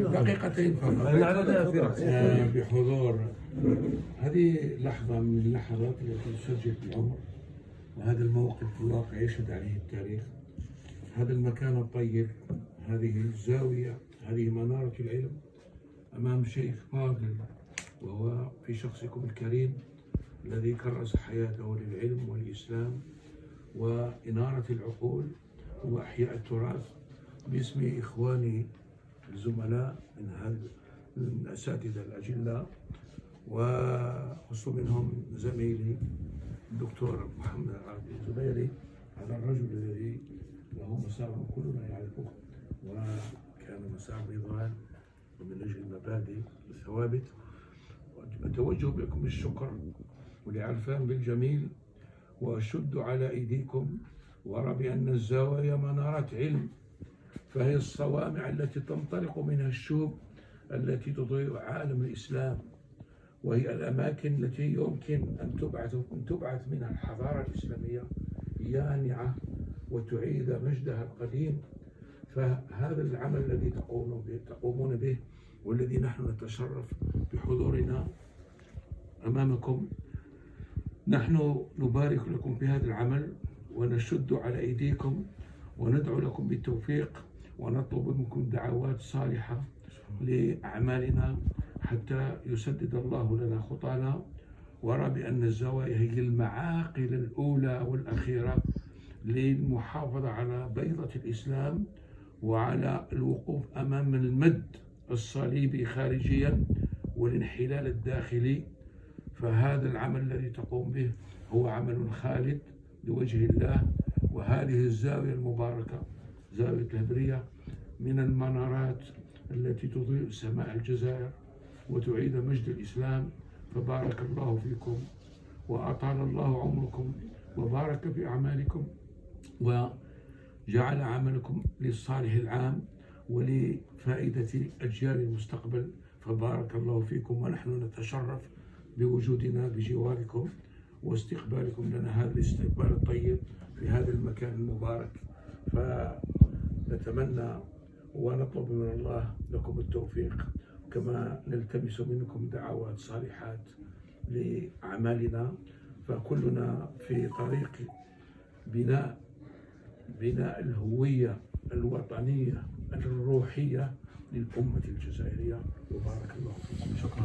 دقيقتين فقط بحضور. هذه لحظة من اللحظات التي تسجل في العمر، وهذا الموقف الواقع يشهد عليه التاريخ. هذا المكان الطيب، هذه الزاوية، هذه منارة العلم أمام شيخ فاضل، وهو في شخصكم الكريم الذي كرس حياته للعلم والإسلام وإنارة العقول وإحياء التراث باسم إخواني الزملاء من الأساتذة الأجلاء، وخصوصا منهم زميلي الدكتور محمد الزبيري، هذا الرجل الذي له مسار كلنا يعرفه، وكان مسار نضال ومن أجل المبادئ والثوابت. أتوجه بكم بالشكر والعرفان بالجميل، وأشد على أيديكم وأرى بأن الزوايا منارات علم، فهي الصوامع التي تنطلق منها الشهب التي تضيء عالم الإسلام، وهي الأماكن التي يمكن أن تبعث منها الحضارة الإسلامية يانعة وتعيد مجدها القديم. فهذا العمل الذي تقومون به والذي نحن نتشرف بحضورنا أمامكم، نحن نبارك لكم في هذا العمل ونشد على أيديكم وندعو لكم بالتوفيق، ونطلب منكم دعوات صالحة لأعمالنا حتى يسدد الله لنا خطانا. وأرى بأن الزوايا هي المعاقل الأولى والأخيرة للمحافظة على بيضة الإسلام وعلى الوقوف أمام المد الصليبي خارجيا والانحلال الداخلي. فهذا العمل الذي تقوم به هو عمل خالد لوجه الله، وهذه الزاوية المباركة زاوية الهدرية من المنارات التي تضيء سماء الجزائر وتعيد مجد الإسلام. فبارك الله فيكم وأطال الله عمركم وبارك في أعمالكم وجعل عملكم للصالح العام ولفائدة أجيال المستقبل. فبارك الله فيكم، ونحن نتشرف بوجودنا بجواركم واستقبالكم لنا هذا الاستقبال الطيب في هذا المكان المبارك. فنتمنى ونطلب من الله لكم التوفيق، كما نلتمس منكم دعوات صالحات لأعمالنا. فكلنا في طريق بناء الهوية الوطنية الروحية للأمة الجزائرية. وبارك الله فيكم. شكرا.